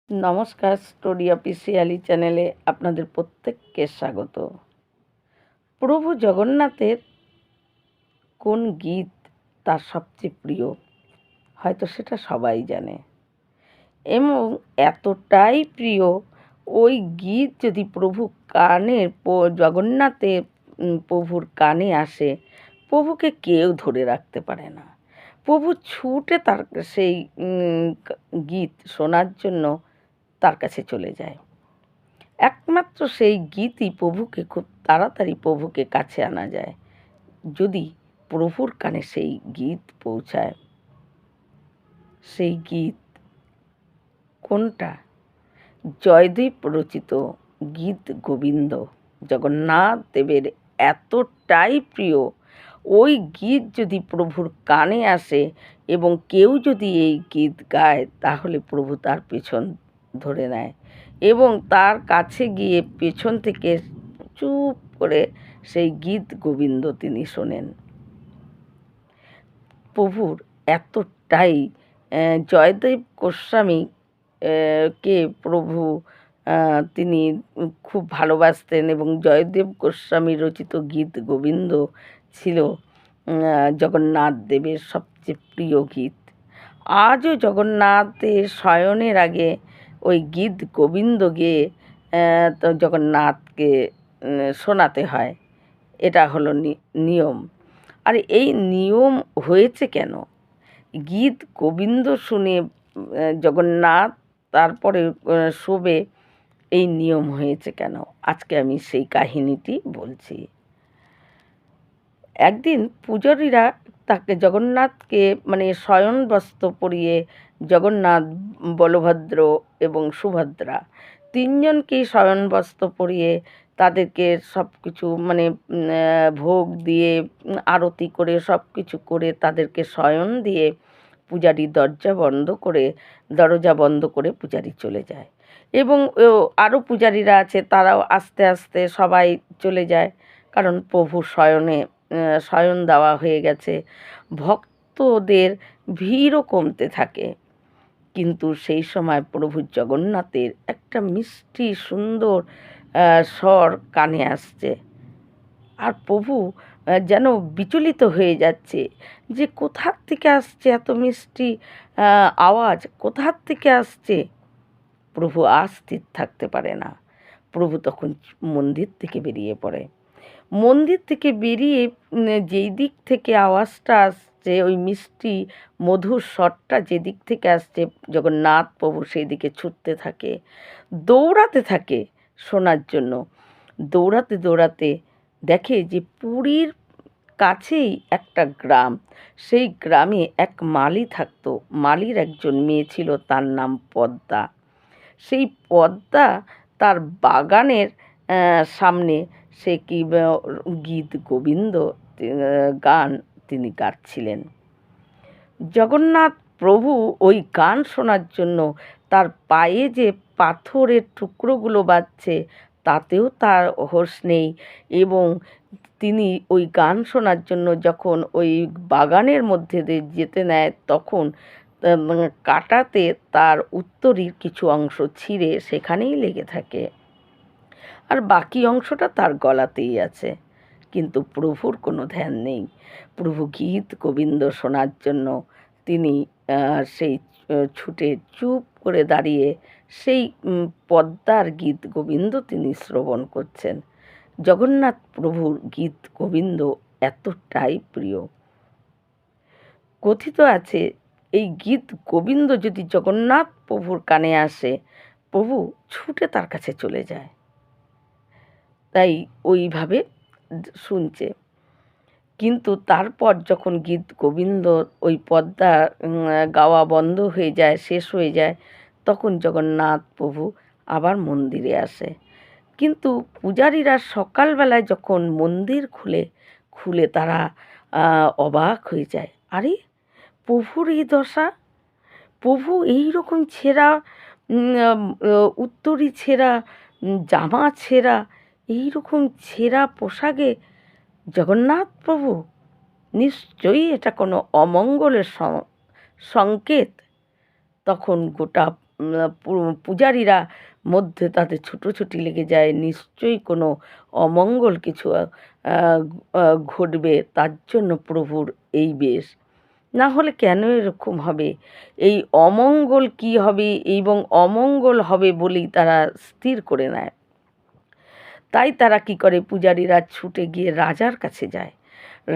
নমস্কার, story officially চ্যানেলে আপনাদের প্রত্যেককে স্বাগত। প্রভু জগন্নাথের কোন গীত তার সবচেয়ে প্রিয়, হয়তো সেটা সবাই জানে। এবং এতটাই প্রিয়, ওই গীত যদি প্রভু জগন্নাথের প্রভুর কানে আসে, প্রভুকে কেউ ধরে রাখতে পারে না। প্রভু ছুটে তার সেই গীত শোনার জন্য তার কাছে চলে যায়। একমাত্র সেই গীতই প্রভুকে খুব তাড়াতাড়ি প্রভুকে কাছে আনা যায়, যদি প্রভুর কানে সেই গীত পৌঁছায়। সেই গীত কোনটা? জয়দেব রচিত গীত গোবিন্দ জগন্নাথ দেবের এতটাই প্রিয়, ওই গীত যদি প্রভুর কানে আসে এবং কেউ যদি এই গীত গায়, তাহলে প্রভু তার পেছন ধরে নেয় এবং তার কাছে গিয়ে পেছন থেকে চুপ করে সেই গীত গোবিন্দ তিনি শোনেন। প্রভুর এতটাই জয়দেব গোস্বামী কে প্রভু তিনি খুব ভালোবাসতেন এবং জয়দেব গোস্বামী রচিত গীত গোবিন্দ ছিল জগন্নাথ দেবের সবচেয়ে প্রিয় গীত। আজও জগন্নাথের শয়নের আগে ওই গীত গোবিন্দ গেয়ে তো জগন্নাথকে শোনাতে হয়। এটা হলো নিয়ম। আর এই নিয়ম হয়েছে কেন? গীত গোবিন্দ শুনে জগন্নাথ তারপরে শোবে, এই নিয়ম হয়েছে কেন? আজকে আমি সেই কাহিনীটি বলছি। একদিন পূজারীরা তাকে জগন্নাথকে শয়ন বস্ত্র পরিয়ে জগন্নাথ, বলভদ্র এবং সুভদ্রা তিনজনকেই শয়ন বস্ত্র পরিয়ে তাদেরকে সব কিছু ভোগ দিয়ে আরতি করে সব কিছু করে তাদেরকে শয়ন দিয়ে পূজারি দরজা বন্ধ করে পূজারি চলে যায় এবং আরও পূজারীরা আছে, তারাও আস্তে আস্তে সবাই চলে যায়, কারণ প্রভু শয়ন দেওয়া হয়ে গেছে। ভক্তদের ভিড়ও কমতে থাকে। কিন্তু সেই সময় প্রভু জগন্নাথের একটা মিষ্টি সুন্দর স্বর কানে আসছে, আর প্রভু যেন বিচলিত হয়ে যাচ্ছে যে কোথার থেকে আসছে এত মিষ্টি আওয়াজ, কোথার থেকে আসছে। প্রভু আর স্থির থাকতে পারে না। প্রভু তখন মন্দির থেকে বেরিয়ে পড়ে। মন্দির থেকে বেরিয়ে যেই দিক থেকে আওয়াজটা আসছে, ওই মিষ্টি মধুর স্বরটা যেদিক থেকে আসছে, জগন্নাথ প্রভু সেই দিকে ছুটতে থাকে, দৌড়াতে থাকে শোনার জন্য। দৌড়াতে দৌড়াতে দেখে যে পুরীর কাছেই একটা গ্রাম। সেই গ্রামে এক মালি থাকতো। মালির একজন মেয়ে ছিল, তার নাম পদ্মা। সেই পদ্মা তার বাগানের সামনে সে গীত গোবিন্দ গান তিনি গাচ্ছিলেন। জগন্নাথ প্রভু ওই গান শোনার জন্য তার পায়ে যে পাথরের টুকরোগুলো বাজছে, তাতেও তার হোশ নেই এবং তিনি ওই গান শোনার জন্য যখন ওই বাগানের মধ্যে দিয়ে যেতে নেয়, তখন কাঁটাতে তার উত্তরীর কিছু অংশ ছিঁড়ে সেখানেই লেগে থাকে, আর বাকি অংশটা তার গলাতেই আছে। কিন্তু প্রভুর কোনো ধ্যান নেই। প্রভু গীত গোবিন্দ শোনার জন্য তিনি সেই ছুটে চুপ করে দাঁড়িয়ে সেই পদ্মার গীত গোবিন্দ তিনি শ্রবণ করছেন। জগন্নাথ প্রভুর গীত গোবিন্দ এতটাই প্রিয়। কথিত আছে, এই গীত গোবিন্দ যদি জগন্নাথ প্রভুর কানে আসে, প্রভু ছুটে তার কাছে চলে যায়। তাই ওইভাবে শুনছে। কিন্তু তারপর যখন গীত গোবিন্দ ওই পদ্মা গাওয়া বন্ধ হয়ে যায়, শেষ হয়ে যায়, তখন জগন্নাথ প্রভু আবার মন্দিরে আসে। কিন্তু পূজারীরা সকালবেলায় যখন মন্দির খুলে তারা অবাক হয়ে যায়, আরে প্রভুর এই দশা! প্রভু এই রকম ছেঁড়া উত্তরী ছেঁড়া জামা ছেঁড়া, এই রকম ছেঁড়া পোশাকে জগন্নাথ প্রভু! নিশ্চয়ই এটা কোনো অমঙ্গলের সংকেত। তখন গোটা পূজারীরা মধ্যে তাদের ছুটোছুটি লেগে যায়, নিশ্চয়ই কোনো অমঙ্গল কিছু ঘটবে, তার জন্য প্রভুর এই বেশ। না হলে কেন এরকম হবে? এই অমঙ্গল কি হবে এবং অমঙ্গল হবে বলেই তারা স্থির করে নেয়। তাই তারা কি করে, পূজারীরা ছুটে গিয়ে রাজার কাছে যায়।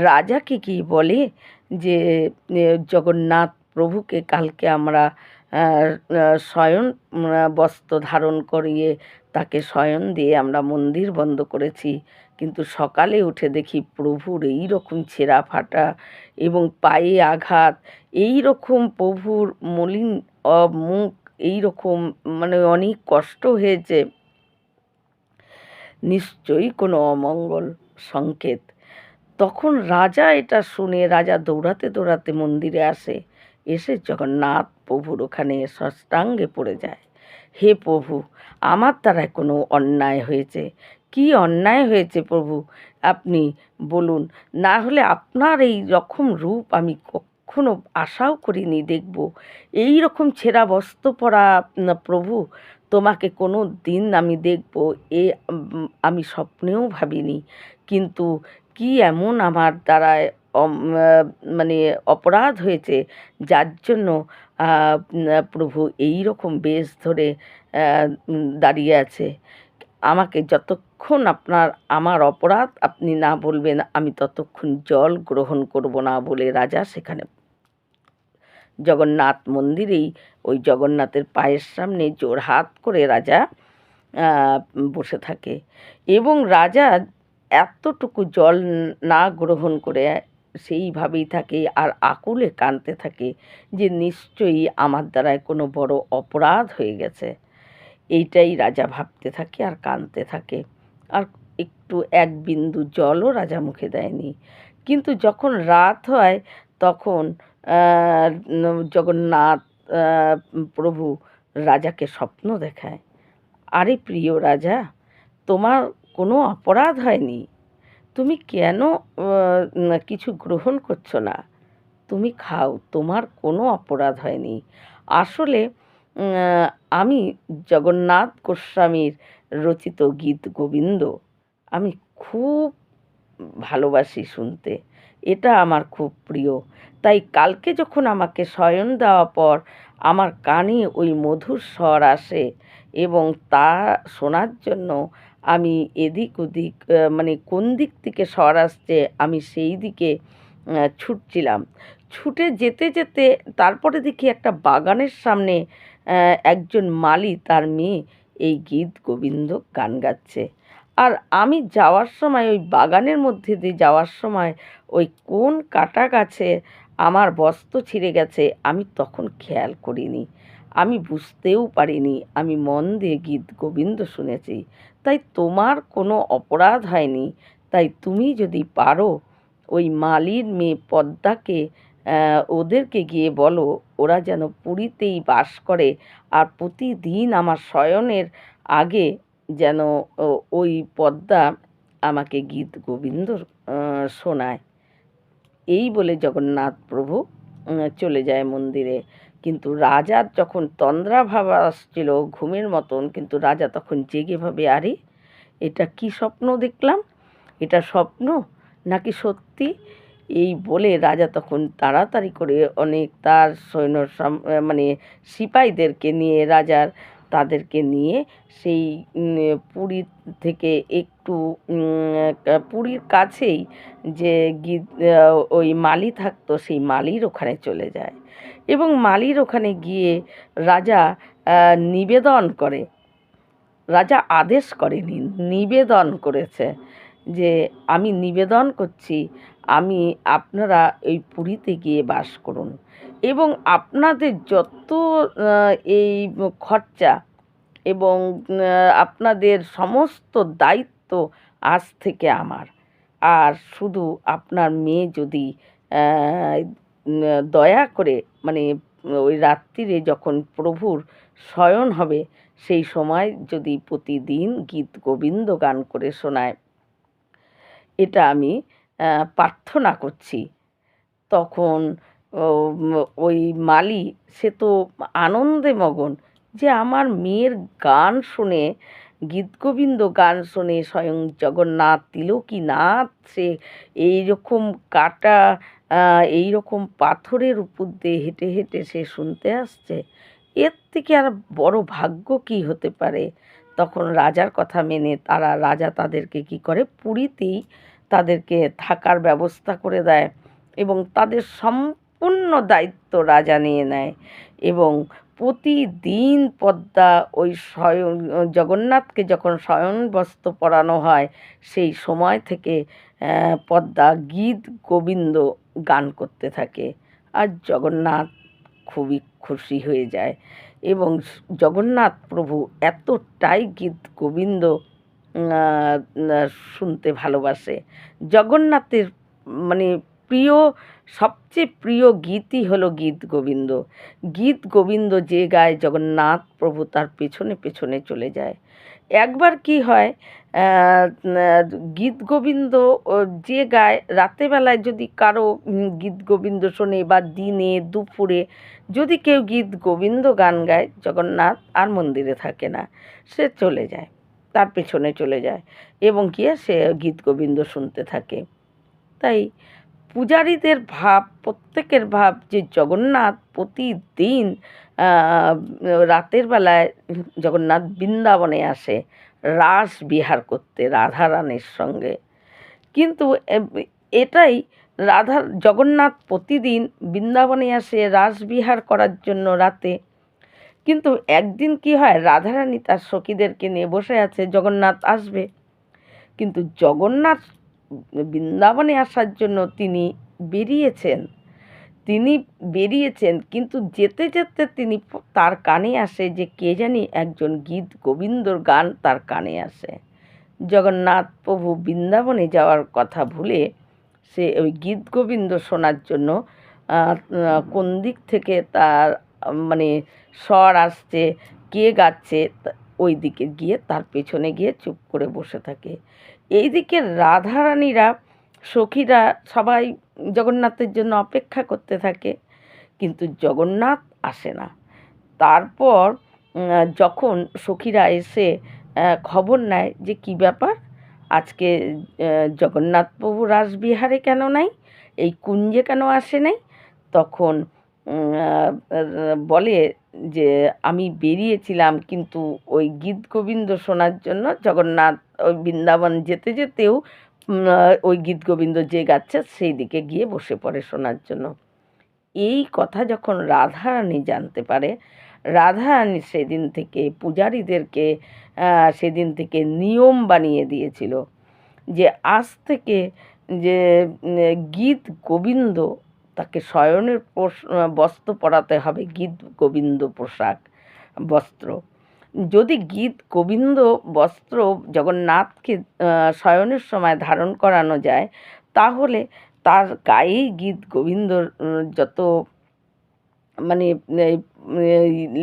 রাজাকে গিয়ে বলে যে জগন্নাথ প্রভুকে কালকে আমরা শয়ন বস্ত্র ধারণ করিয়ে তাকে শয়ন দিয়ে আমরা মন্দির বন্ধ করেছি, কিন্তু সকালে উঠে দেখি প্রভুর এই রকম ছেঁড়া ফাটা এবং পায়ে আঘাত, এই রকম প্রভুর মলিন মুখ, এই রকম মানে অনেক কষ্ট হয়েছে, নিশ্চয়ই কোনো অমঙ্গল সংকেত। তখন রাজা এটা শুনে রাজা দৌড়াতে দৌড়াতে মন্দিরে আসে, এসে জগন্নাথ প্রভুর ওখানে সাষ্টাঙ্গে পড়ে যায়। হে প্রভু, আমার দ্বারায় কোনো অন্যায় হয়েছে, কি অন্যায় হয়েছে প্রভু আপনি বলুন, না হলে আপনার এই রকম রূপ আমি কখনো আশাও করিনি দেখব। এই রকম ছেঁড়া বস্ত্র পরা প্রভু তোমাকে কোনো দিন আমি দেখব, এ আমি স্বপ্নেও ভাবিনি। কিন্তু কি এমন আমার দ্বারায় মানে অপরাধ হয়েছে যার জন্য প্রভু এই রকম বেশ ধরে দাঁড়িয়ে আছে? আমাকে যতক্ষণ আমার অপরাধ আপনি না বলবেন আমি ততক্ষণ জল গ্রহণ করব না বলে রাজা সেখানে জগন্নাথ মন্দিরেই ওই জগন্নাথের পায়ের সামনে জোড়হাত করে রাজা বসে থাকে। এবং রাজা এতটুকু জল না গ্রহণ করে সেইভাবেই থাকে আর আকুলে কাঁদতে থাকে যে নিশ্চয়ই আমার দ্বারায় কোনো বড় অপরাধ হয়ে গেছে। এইটাই রাজা ভাবতে থাকে আর কাঁদতে থাকে, আর একটু এক বিন্দু জলও রাজা মুখে দেয়নি। কিন্তু যখন রাত হয় তখন জগন্নাথ প্রভু রাজাকে স্বপ্ন দেখায়। আরে প্রিয় রাজা, তোমার কোনো অপরাধ হয়নি, তুমি কেন কিছু গ্রহণ করছো না? তুমি খাও, তোমার কোনো অপরাধ হয়নি। আসলে আমি জগন্নাথ গোস্বামীর রচিত গীত গোবিন্দ আমি খুব ভালোবাসি শুনতে, এটা আমার খুব প্রিয়। তাই কালকে যখন আমাকে শয়ন দেওয়ার পর আমার কানে ওই মধুর স্বর আসে এবং তা শোনার জন্য আমি এদিক ওদিক মানে কোন দিক থেকে স্বর আসছে আমি সেই দিকে ছুটছিলাম। ছুটে যেতে যেতে তারপরে দেখি একটা বাগানের সামনে একজন মালি তার মেয়ে এই গীত গোবিন্দ গান গাচ্ছে। আর আমি যাওয়ার সময় ওই বাগানের মধ্যে দিয়ে যাওয়ার সময় ওই কোন কাটা গাছে আমার বস্ত্র ছিঁড়ে গেছে আমি তখন খেয়াল করিনি, আমি বুঝতেও পারিনি, আমি মন দিয়ে গীত গোবিন্দ শুনেছি। তাই তোমার কোনো অপরাধ হয়নি। তাই তুমি যদি পারো ওই মালির মেয়ে পদ্মাকে ওদেরকে গিয়ে বলো ওরা যেন পুরীতেই বাস করে আর প্রতিদিন আমার শয়নের আগে যেন ওই পদ্মা আমাকে গীত গোবিন্দ শোনায়। এই বলে জগন্নাথ প্রভু চলে যায় মন্দিরে। কিন্তু রাজার যখন তন্দ্রাভাব আসছিল ঘুমের মতন, কিন্তু রাজা তখন জেগে ভাবে, আরে এটা কি স্বপ্ন দেখলাম, এটা স্বপ্ন নাকি সত্যি? এই বলে রাজা তখন তাড়াতাড়ি করে অনেক তার সৈন্য মানে সিপাহীদেরকে নিয়ে রাজার তাদেরকে নিয়ে সেই পুরী থেকে একটু পুরীর কাছেই যে ওই মালি থাকতো সেই মালির ওখানে চলে যায় এবং মালির ওখানে গিয়ে রাজা নিবেদন করে, রাজা আদেশ করেনি, নিবেদন করেছে যে আমি নিবেদন করছি আমি আপনারা এই পুরীতে গিয়ে বাস করুন এবং আপনাদের যত এই খরচা এবং আপনাদের সমস্ত দায়িত্ব আজ থেকে আমার। আর শুধু আপনার মেয়ে যদি দয়া করে মানে ওই রাত্রিরে যখন প্রভুর শয়ন হবে সেই সময় যদি প্রতিদিন গীত গোবিন্দ গান করে শোনায়, এটা আমি প্রার্থনা করছি। তখন ওই মালি সে তো আনন্দে মগন, যে আমার মেয়ের গান শুনে, গীতগোবিন্দ গান শুনে স্বয়ং জগন্নাথ তিলকীনাথ সে এইরকম কাটা এইরকম পাথরের উপর দিয়ে হেঁটে হেঁটে সে শুনতে আসছে, এর থেকে আর বড় ভাগ্য কী হতে পারে। তখন রাজার কথা মেনে রাজা তাদেরকে কী করে, পুরীতেই তাদেরকে থাকার ব্যবস্থা করে দেয় এবং তাদের সম্পূর্ণ দায়িত্ব রাজা নিয়ে নেয়। এবং প্রতিদিন পদ্মা ওই স্বয়ং জগন্নাথকে যখন শয়ন বস্ত্র পরানো হয়, সেই সময় থেকে পদ্মা গীত গোবিন্দ গান করতে থাকে। আর জগন্নাথ খুবই খুশি হয়ে যায় এবং জগন্নাথ প্রভু এতটাই গীত গোবিন্দ শুনতে ভালোবাসে। জগন্নাথের মানে প্রিয়, সবচেয়ে প্রিয় গীতই হলো গীত গোবিন্দ। গীত গোবিন্দ যে গায় জগন্নাথ প্রভু তার পেছনে পেছনে চলে যায়। একবার কি হয়, গীত গোবিন্দ যে গায় রাতেবেলায় যদি কারো গীত গোবিন্দ শোনে বা দিনে দুপুরে যদি কেউ গীত গোবিন্দ গান গায়, জগন্নাথ আর মন্দিরে থাকে না, সে চলে যায়, তার পেছনে চলে যায় এবং গিয়ে সে গীত গোবিন্দ শুনতে থাকে। তাই পূজারীদের ভাব, প্রত্যেকের ভাব যে জগন্নাথ প্রতিদিন রাতের বেলায় জগন্নাথ বৃন্দাবনে আসে রাস বিহার করতে রাধারানীর সঙ্গে। কিন্তু এটাই জগন্নাথ প্রতিদিন বৃন্দাবনে আসে রাসবিহার করার জন্য রাতে। কিন্তু একদিন কি হয়, রাধারানী তার সখীদেরকে নিয়ে বসে আছে, জগন্নাথ আসবে। কিন্তু জগন্নাথ বৃন্দাবনে আসার জন্য বেরিয়েছেন তিনি বেরিয়েছেন, কিন্তু যেতে যেতে তার কানে আসে যে কে জানি একজন গীত গোবিন্দর গান তার কানে আসে। জগন্নাথ প্রভু বৃন্দাবনে যাওয়ার কথা ভুলে সে ওই গীত গোবিন্দ শোনার জন্য কোন দিক থেকে তার মানে স্বর আসছে, কে গাচ্ছে, ওই দিকে গিয়ে তার পেছনে গিয়ে চুপ করে বসে থাকে। এইদিকে রাধারানীরা সখীরা সবাই জগন্নাথের জন্য অপেক্ষা করতে থাকে, কিন্তু জগন্নাথ আসে না। তারপর যখন সখীরা এসে খবর নেয় যে কী ব্যাপার, আজকে জগন্নাথ প্রভু রাসবিহারে কেন নাই, এই কুঞ্জে কেন আসে নাই, তখন বলে যে আমি বেরিয়েছিলাম, কিন্তু ওই গীত গোবিন্দ শোনার জন্য জগন্নাথ ওই বৃন্দাবন যেতে যেতেও ওই গীত গোবিন্দ যে গাচ্ছে সেই দিকে গিয়ে বসে পড়ে শোনার জন্য। এই কথা যখন রাধারানী জানতে পারে, রাধারানী সেদিন থেকে পূজারীদেরকে সেদিন থেকে নিয়ম বানিয়ে দিয়েছিল যে আজ থেকে যে গীত গোবিন্দ তাকে শয়নের বস্ত্র পরাতে হবে, গীত গোবিন্দ পোশাক বস্ত্র। যদি গীত গোবিন্দ বস্ত্র জগন্নাথকে শয়নের সময় ধারণ করানো যায়, তাহলে তার গায়েই গীত গোবিন্দর যত মানে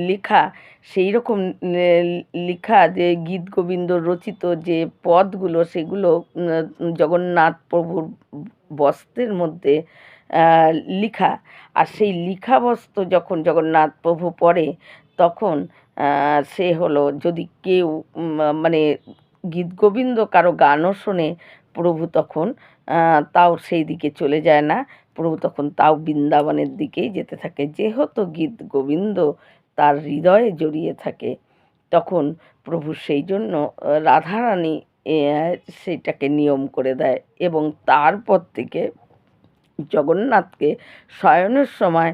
লেখা, সেই রকম লেখা যে গীত গোবিন্দ রচিত যে পদগুলো, সেগুলো জগন্নাথ প্রভুর বস্ত্রের মধ্যে লিখা। আর সেই লিখা বস্ত্র যখন জগন্নাথ প্রভু পরে, তখন সে হলো, যদি কেউ মানে গীত গোবিন্দ কারো গানও শোনে, প্রভু তখন তাও সেই দিকে চলে যায় না, প্রভু তখন তাও বৃন্দাবনের দিকেই যেতে থাকে। যেহেতু গীত গোবিন্দ তার হৃদয়ে জড়িয়ে থাকে, তখন প্রভু সেই জন্য রাধারানী সেইটাকে নিয়ম করে দেয় এবং তারপর থেকে জগন্নাথকে শয়নের সময়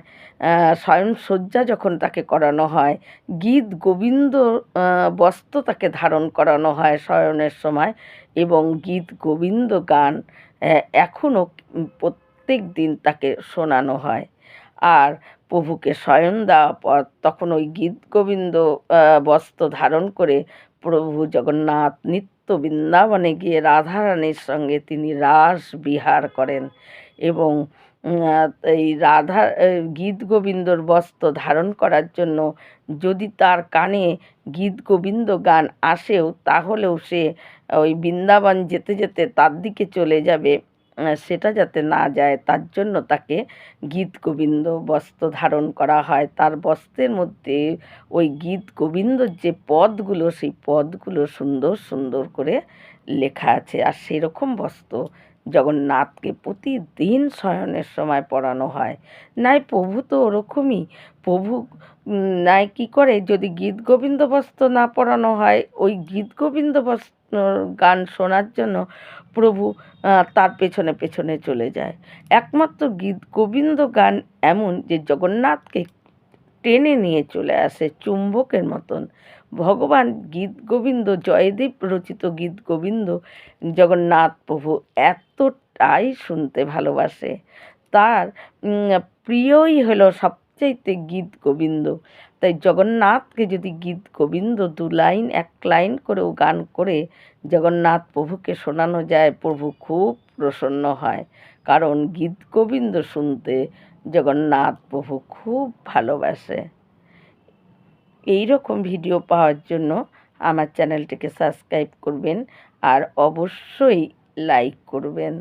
শয়নসজ্জা যখন তাকে করানো হয়, গীত গোবিন্দ বস্ত্র তাকে ধারণ করানো হয় শয়নের সময়, এবং গীত গোবিন্দ গান এখনও প্রত্যেক দিন তাকে শোনানো হয়। আর প্রভুকে শয়ন দেওয়ার পর তখন ওই গীত গোবিন্দ বস্ত্র ধারণ করে প্রভু জগন্নাথ নিত্য বৃন্দাবনে গিয়ে রাধারানীর সঙ্গে তিনি রাস বিহার করেন। এবং এই গীত গোবিন্দর বস্ত্র ধারণ করার জন্য যদি তার কানে গীত গোবিন্দ গান আসেও, তাহলেও সে ওই বৃন্দাবন যেতে যেতে তার দিকে চলে যাবে সেটা যাতে না যায় তার জন্য তাকে গীত গোবিন্দ বস্ত্র ধারণ করা হয়। তার বস্ত্রের মধ্যে ওই গীত গোবিন্দর যে পদগুলো সেই পদগুলো সুন্দর সুন্দর করে লেখা আছে। আর সেরকম বস্ত্র জগন্নাথকে প্রতিদিন শয়নের সময় পরানো হয়। নাই প্রভু তো ওরকমই। প্রভু নাই কী করে, যদি গীত গোবিন্দ বস্ত্র না পরানো হয়, ওই গীত গোবিন্দ বস্ত্র গান শোনার জন্য প্রভু তার পেছনে পেছনে চলে যায়। একমাত্র গীত গোবিন্দ গান এমন যে জগন্নাথকে টেনে নিয়ে চলে আসে চুম্বকের মতন। ভগবান গীত গোবিন্দ, জয়দেব রচিত গীত গোবিন্দ জগন্নাথ প্রভু এতটাই শুনতে ভালোবাসে। তার প্রিয়ই হলো সবচাইতে গীত গোবিন্দ। তাই জগন্নাথকে যদি গীত গোবিন্দ 2 লাইন 1 লাইন করেও গান করে জগন্নাথ প্রভুকে শোনানো যায়, প্রভু খুব প্রসন্ন হয়। কারণ গীত গোবিন্দ শুনতে জগন্নাথ প্রভু খুব ভালোবাসে। এই রকম ভিডিও পাওয়ার জন্য আমার চ্যানেলটিকে সাবস্ক্রাইব করবেন আর অবশ্যই লাইক করবেন।